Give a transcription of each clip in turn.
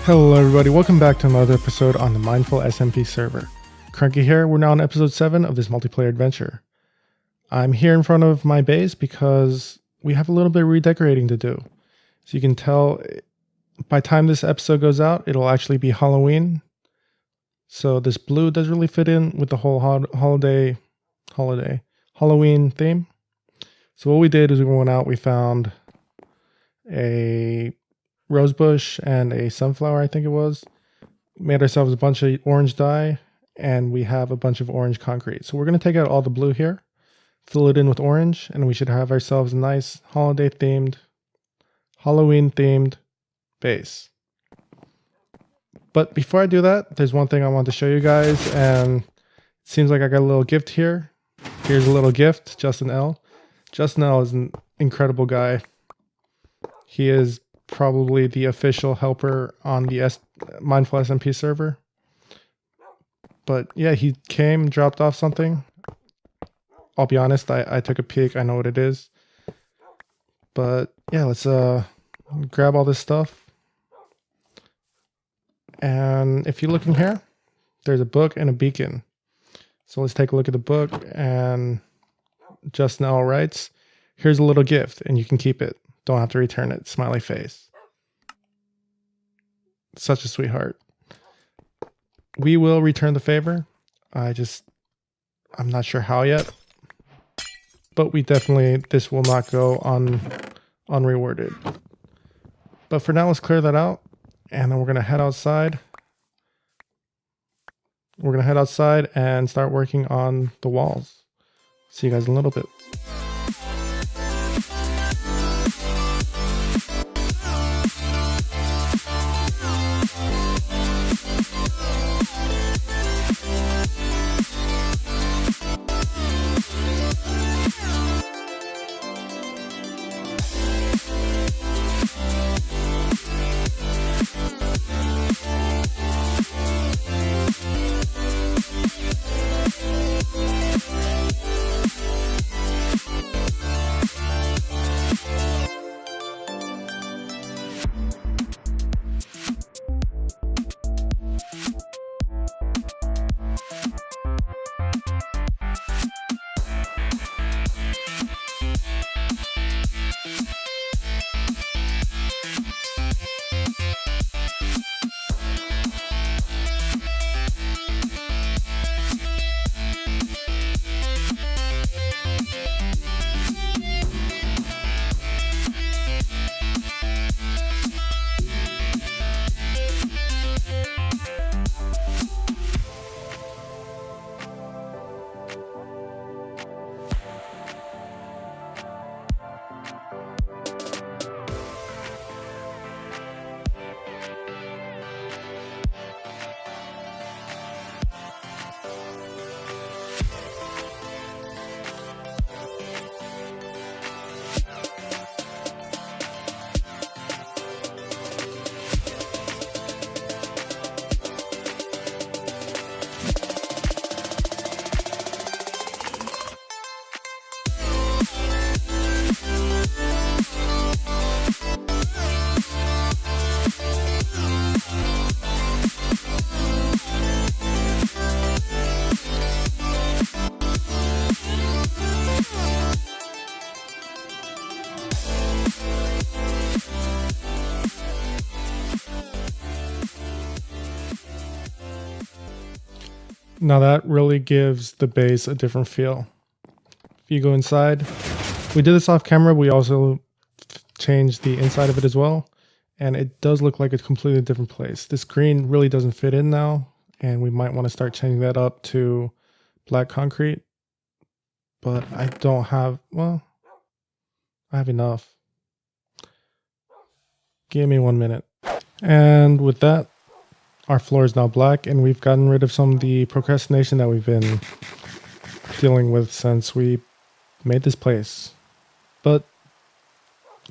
Hello everybody, welcome back to another episode on the Mindful SMP server. Kruncky here, we're now on episode 7 of this multiplayer adventure. I'm here in front of my base because we have a little bit of redecorating to do. So you can tell, by the time this episode goes out, it'll actually be Halloween. So this blue does really fit in with the whole Halloween theme. So what we did is we went out, we found a rosebush and a sunflower, I think it was. Made ourselves a bunch of orange dye, and we have a bunch of orange concrete. So we're going to take out all the blue here, fill it in with orange, and we should have ourselves a nice Halloween themed base. But before I do that, there's one thing I want to show you guys, and it seems like I got a little gift here. Here's a little gift, JustinL. JustinL is an incredible guy. He is probably the official helper on the Mindful SMP server. But yeah, he came, dropped off something. I'll be honest, I took a peek, I know what it is. But yeah, let's grab all this stuff. And if you look in here, there's a book and a beacon. So let's take a look at the book, and JustinL writes, "Here's a little gift and you can keep it. Don't have to return it. Smiley face." Such a sweetheart. We will return the favor. I'm not sure how yet. But this will not go unrewarded. But for now, let's clear that out. And then we're going to head outside. We're going to head outside and start working on the walls. See you guys in a little bit. Now that really gives the base a different feel. If you go inside, we did this off camera, we also changed the inside of it as well. And it does look like a completely different place. This green really doesn't fit in now, and we might want to start changing that up to black concrete. But I don't have, well, I have enough. Give me 1 minute. And with that, our floor is now black, and we've gotten rid of some of the procrastination that we've been dealing with since we made this place. But,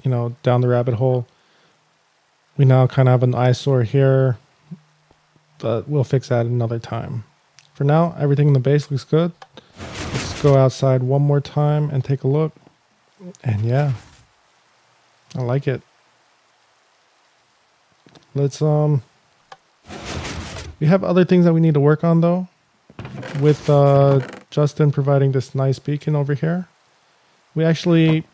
you know, down the rabbit hole, we now kind of have an eyesore here, but we'll fix that another time. For now, everything in the base looks good. Let's go outside one more time and take a look. And yeah, I like it. Let's We have other things that we need to work on though, with Justin providing this nice beacon over here. We actually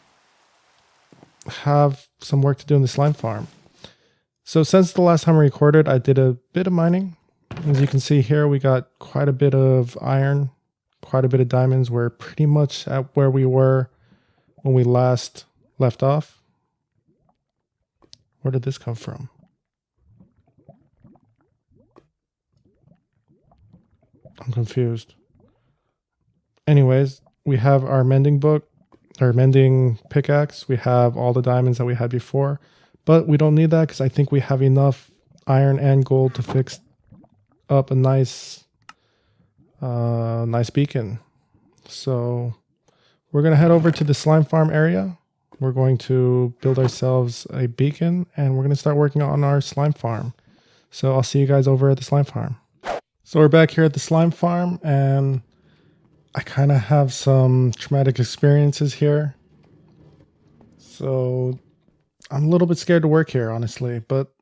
have some work to do in the slime farm. So since the last time I recorded, I did a bit of mining. As you can see here, we got quite a bit of iron, quite a bit of diamonds. We're pretty much at where we were when we last left off. Where did this come from? I'm confused. Anyways, we have our mending book, our mending pickaxe. We have all the diamonds that we had before, but we don't need that because I think we have enough iron and gold to fix up a nice beacon. So we're going to head over to the slime farm area. We're going to build ourselves a beacon and we're going to start working on our slime farm. So I'll see you guys over at the slime farm. So we're back here at the slime farm and I kind of have some traumatic experiences here. So I'm a little bit scared to work here, honestly, but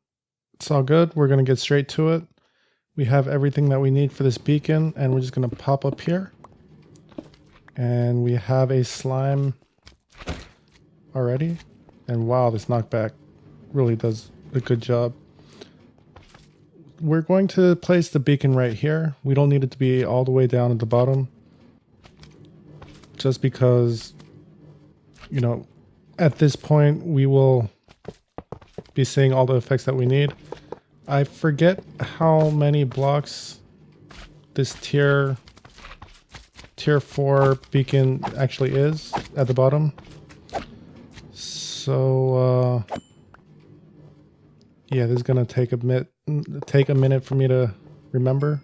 it's all good. We're going to get straight to it. We have everything that we need for this beacon and we're just going to pop up here. And we have a slime already. And wow, this knockback really does a good job. We're going to place the beacon right here. We don't need it to be all the way down at the bottom. Just because, you know, at this point we will be seeing all the effects that we need. I forget how many blocks this tier 4 beacon actually is at the bottom. So yeah, this is gonna take a minute for me to remember.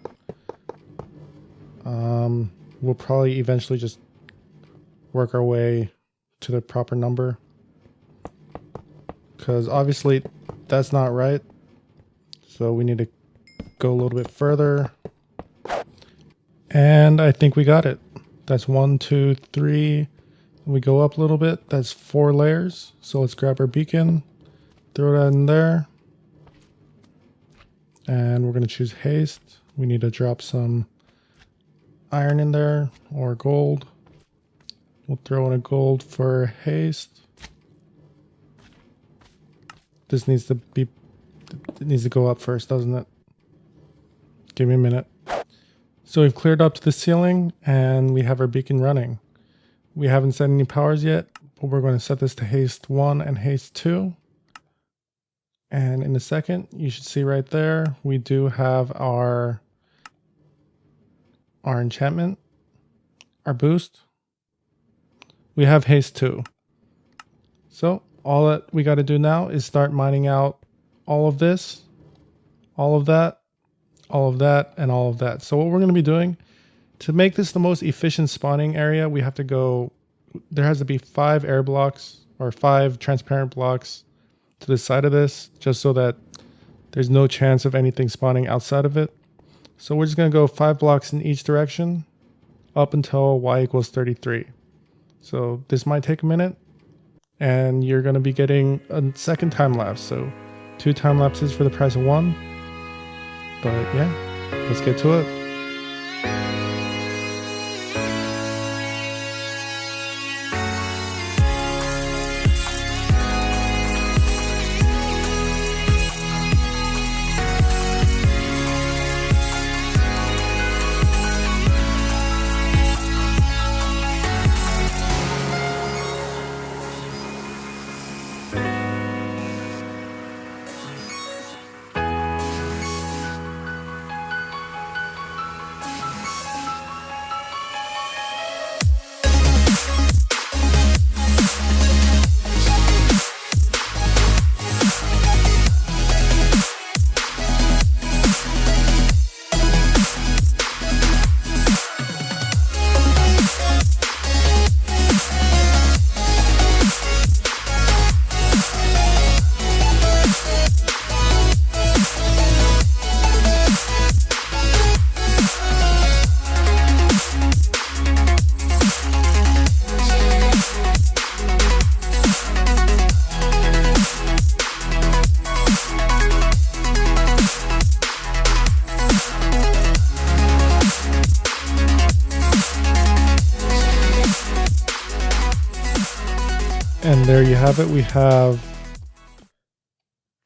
We'll probably eventually just work our way to the proper number, because obviously that's not right. So we need to go a little bit further. And I think we got it. That's 1, 2, 3. We go up a little bit. That's 4 layers. So let's grab our beacon, throw that in there. And we're going to choose haste. We need to drop some iron in there or gold. We'll throw in a gold for haste. This needs to be, it needs to go up first, doesn't it? Give me a minute. So we've cleared up to the ceiling and we have our beacon running. We haven't set any powers yet, but we're going to set this to haste 1 and haste 2. And in a second, you should see right there, we do have our enchantment, our boost. We have haste 2. So all that we got to do now is start mining out all of this, all of that, all of that, and all of that. So what we're going to be doing to make this the most efficient spawning area, we have to go, there has to be 5 air blocks or 5 transparent blocks to the side of this, just so that there's no chance of anything spawning outside of it. So we're just going to go 5 blocks in each direction up until y equals 33. So this might take a minute and you're going to be getting a second time lapse. So 2 time lapses for the price of 1. But yeah, let's get to it. And there you have it. We have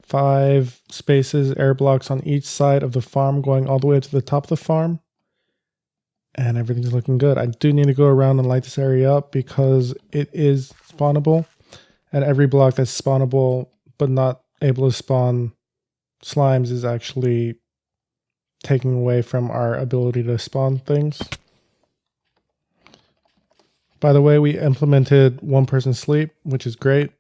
5 spaces, air blocks on each side of the farm going all the way to the top of the farm. And everything's looking good. I do need to go around and light this area up because it is spawnable. And every block that's spawnable but not able to spawn slimes is actually taking away from our ability to spawn things. By the way, we implemented 1-person sleep, which is great.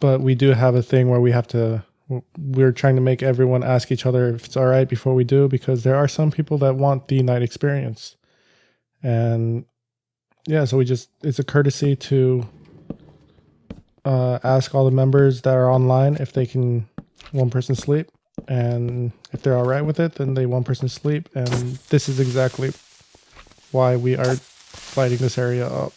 But we do have a thing where we're trying to make everyone ask each other if it's all right before we do, because there are some people that want the night experience. And yeah, so it's a courtesy to ask all the members that are online if they can 1-person sleep. And if they're all right with it, then they 1-person sleep. And this is exactly why we are lighting this area up.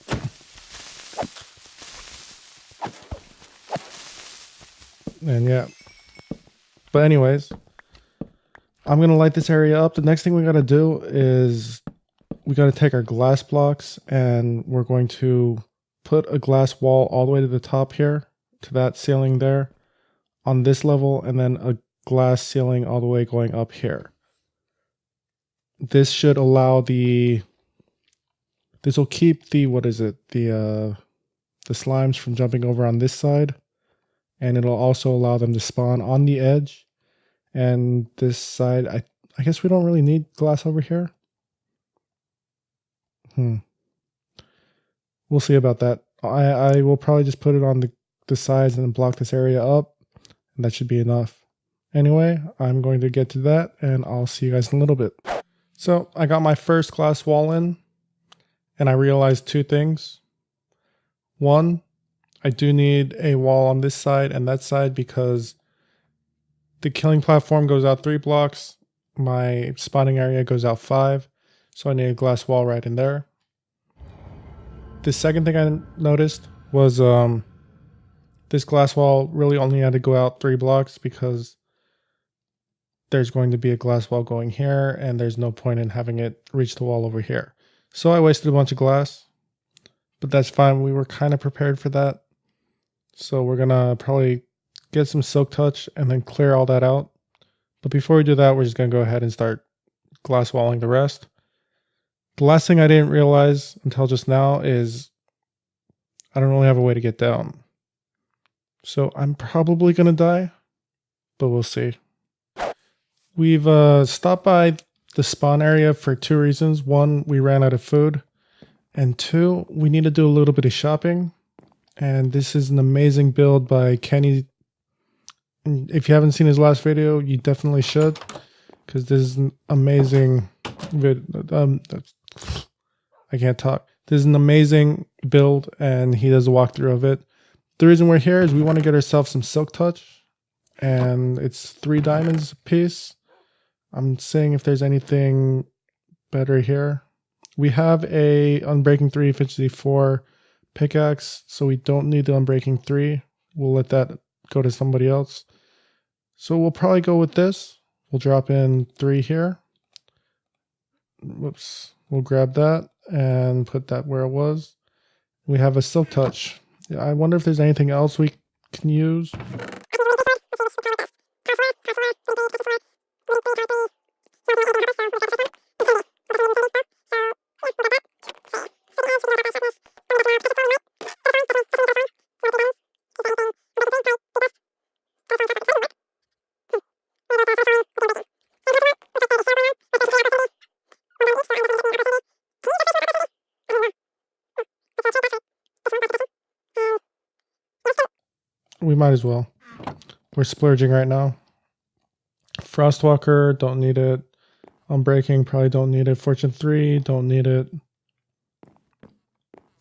And yeah. But anyways, I'm going to light this area up. The next thing we got to do is we got to take our glass blocks and we're going to put a glass wall all the way to the top here, to that ceiling there on this level, and then a glass ceiling all the way going up here. This should allow this will keep the slimes from jumping over on this side, and it'll also allow them to spawn on the edge. And this side, I guess we don't really need glass over here. We'll see about that. I will probably just put it on the sides and block this area up, and that should be enough. Anyway, I'm going to get to that, and I'll see you guys in a little bit. So I got my first glass wall in, and I realized 2 things. One, I do need a wall on this side and that side because the killing platform goes out 3 blocks. My spawning area goes out 5. So I need a glass wall right in there. The second thing I noticed was this glass wall really only had to go out 3 blocks because there's going to be a glass wall going here, and there's no point in having it reach the wall over here. So I wasted a bunch of glass, but that's fine. We were kind of prepared for that. So we're going to probably get some silk touch and then clear all that out. But before we do that, we're just going to go ahead and start glass walling the rest. The last thing I didn't realize until just now is I don't really have a way to get down. So I'm probably going to die, but we'll see. We've stopped by the spawn area for 2 reasons. 1, we ran out of food. And 2, we need to do a little bit of shopping. And this is an amazing build by Kenny. If you haven't seen his last video, you definitely should, because this is an amazing I can't talk. This is an amazing build, and he does a walkthrough of it. The reason we're here is we want to get ourselves some silk touch, and it's 3 diamonds a piece. I'm seeing if there's anything better here. We have a Unbreaking 3 efficiency 4 pickaxe, so we don't need the Unbreaking 3. We'll let that go to somebody else. So we'll probably go with this. We'll drop in 3 here. Whoops. We'll grab that and put that where it was. We have a silk touch. I wonder if there's anything else we can use. We might as well. We're splurging right now. Frostwalker, don't need it. Unbreaking, probably don't need it. Fortune 3, don't need it.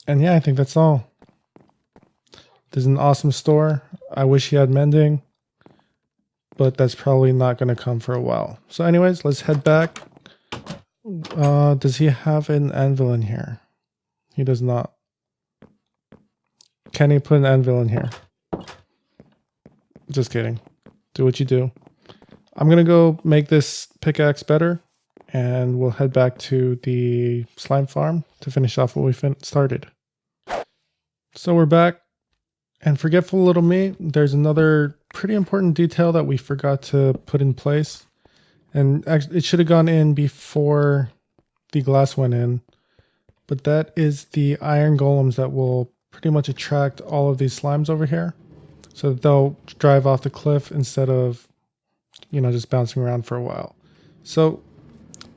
And yeah, I think that's all. This is an awesome store. I wish he had mending, but that's probably not going to come for a while. So anyways, let's head back. Does he have an anvil in here? He does not. Can he put an anvil in here? Just kidding. Do what you do. I'm going to go make this pickaxe better, and we'll head back to the slime farm to finish off what we started. So we're back, and forgetful little me, there's another pretty important detail that we forgot to put in place, and actually it should have gone in before the glass went in, but that is the iron golems that will pretty much attract all of these slimes over here, so that they'll drive off the cliff instead of, you know, just bouncing around for a while. So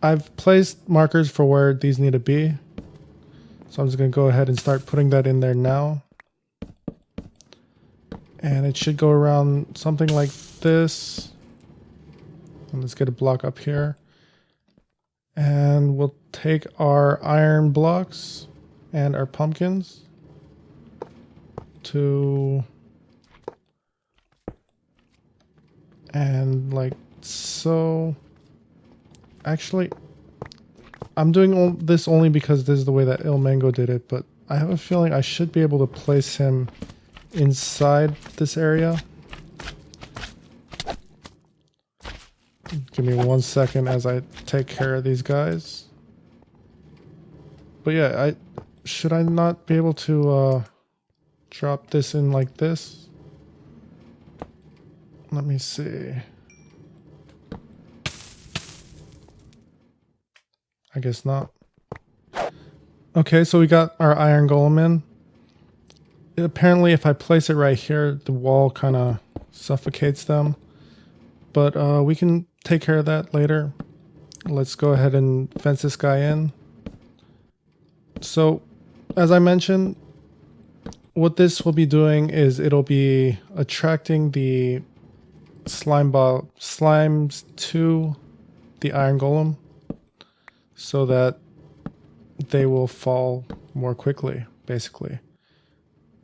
I've placed markers for where these need to be. So I'm just going to go ahead and start putting that in there now. And it should go around something like this. And let's get a block up here. And we'll take our iron blocks and our pumpkins to, and like so. Actually, I'm doing this only because this is the way that Il Mango did it, but I have a feeling I should be able to place him inside this area. Give me 1 second as I take care of these guys. But yeah, should I not be able to drop this in like this? Let me see. I guess not. Okay, so we got our iron golem in. Apparently if I place it right here, the wall kind of suffocates them. But we can take care of that later. Let's go ahead and fence this guy in. So, as I mentioned, what this will be doing is it'll be attracting the slimes to the iron golem, so that they will fall more quickly, basically.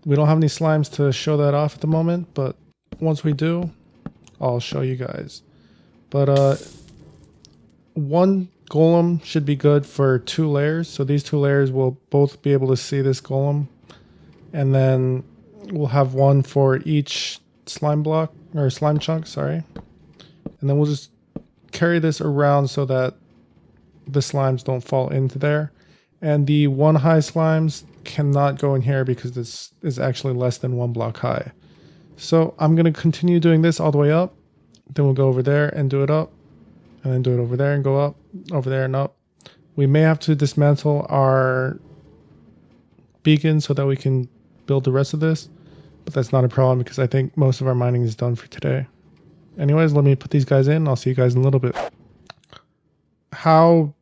We don't have any slimes to show that off at the moment, but once we do, I'll show you guys. But one golem should be good for 2 layers. So these 2 layers will both be able to see this golem. And then we'll have one for each slime block, or slime chunk, sorry. And then we'll just carry this around so that the slimes don't fall into there. And the 1 high slimes cannot go in here because this is actually less than 1 block high. So I'm going to continue doing this all the way up. Then we'll go over there and do it up. And then do it over there and go up, over there and up. We may have to dismantle our beacon so that we can build the rest of this. But that's not a problem because I think most of our mining is done for today. Anyways, let me put these guys in. I'll see you guys in a little bit. How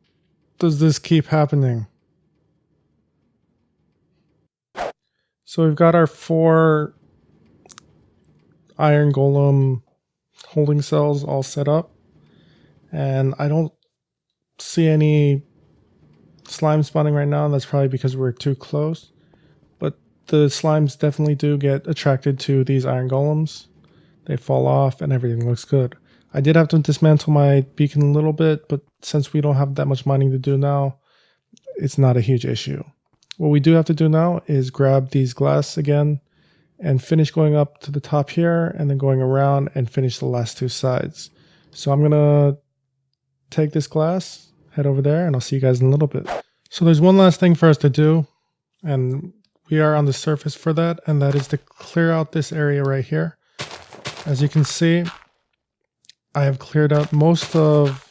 does this keep happening? So we've got our 4 iron golem holding cells all set up, and I don't see any slime spawning right now, and that's probably because we're too close. But the slimes definitely do get attracted to these iron golems. They fall off and everything looks good. I did have to dismantle my beacon a little bit, but since we don't have that much mining to do now, it's not a huge issue. What we do have to do now is grab these glass again and finish going up to the top here and then going around and finish the last 2 sides. So I'm going to take this glass, head over there, and I'll see you guys in a little bit. So there's one last thing for us to do, and we are on the surface for that, and that is to clear out this area right here. As you can see, I have cleared out most of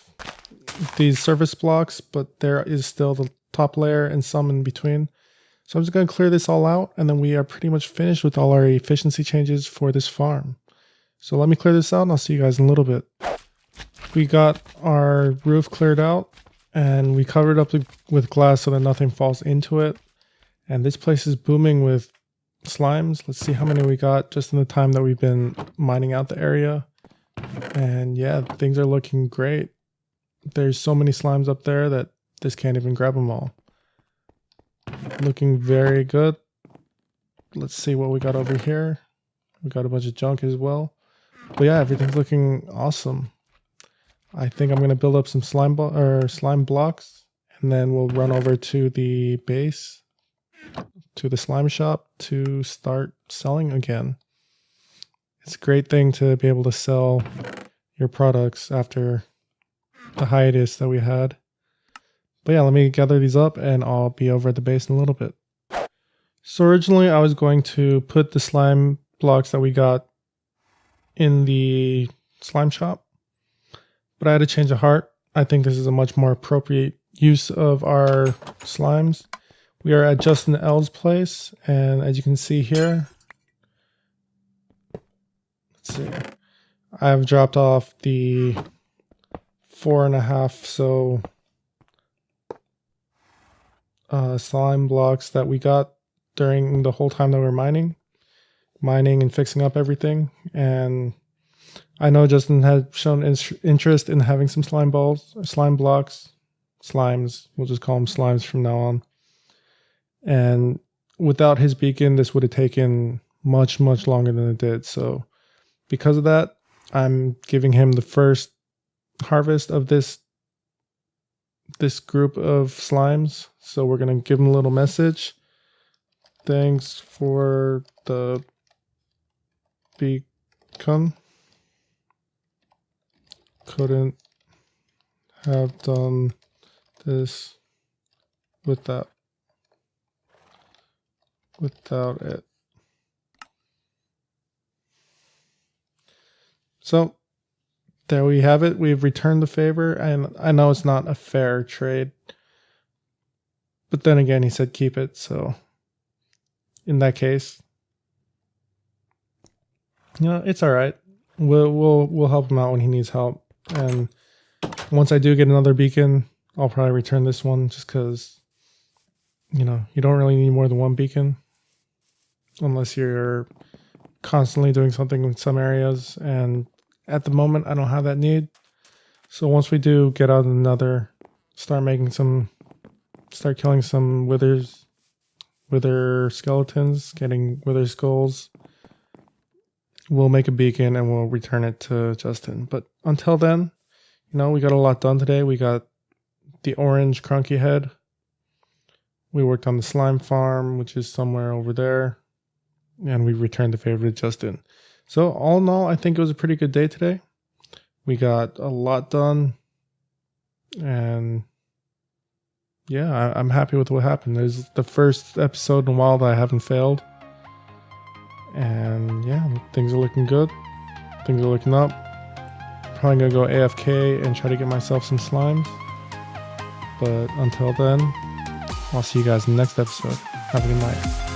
these surface blocks, but there is still the top layer and some in between. So I'm just going to clear this all out, and then we are pretty much finished with all our efficiency changes for this farm. So let me clear this out and I'll see you guys in a little bit. We got our roof cleared out and we covered up with glass so that nothing falls into it. And this place is booming with slimes. Let's see how many we got just in the time that we've been mining out the area. And yeah, things are looking great. There's so many slimes up there that this can't even grab them all. Looking very good. Let's see what we got over here. We got a bunch of junk as well. But yeah, everything's looking awesome. I think I'm going to build up some slime blocks, and then we'll run over to the base, to the slime shop, to start selling again. It's a great thing to be able to sell your products after the hiatus that we had. But yeah, let me gather these up and I'll be over at the base in a little bit. So originally I was going to put the slime blocks that we got in the slime shop, but I had to change of heart. I think this is a much more appropriate use of our slimes. We are at JustinL's place, and as you can see here, let's see, I've dropped off the 4.5 slime blocks that we got during the whole time that we were mining and fixing up everything. And I know Justin had shown interest in having some slime blocks, slimes. We'll just call them slimes from now on. And without his beacon, this would have taken much, much longer than it did. So because of that, I'm giving him the first harvest of this group of slimes. So we're going to give him a little message. Thanks for the beacon. Couldn't have done this without it. So there we have it. We've returned the favor, and I know it's not a fair trade, but then again, he said keep it. So in that case, you know, it's all right. We'll help him out when he needs help. And once I do get another beacon, I'll probably return this one just because, you know, you don't really need more than one beacon unless you're constantly doing something in some areas. And at the moment, I don't have that need. So once we do get out another, start killing some wither skeletons, getting wither skulls, we'll make a beacon and we'll return it to Justin. But until then, you know, we got a lot done today. We got the orange Kruncky head. We worked on the slime farm, which is somewhere over there. And we returned the favor to Justin. So all in all, I think it was a pretty good day today. We got a lot done. And yeah, I'm happy with what happened. This is the first episode in a while that I haven't failed. And yeah, things are looking good. Things are looking up. Probably gonna go AFK and try to get myself some slimes. But until then, I'll see you guys in the next episode. Have a good night.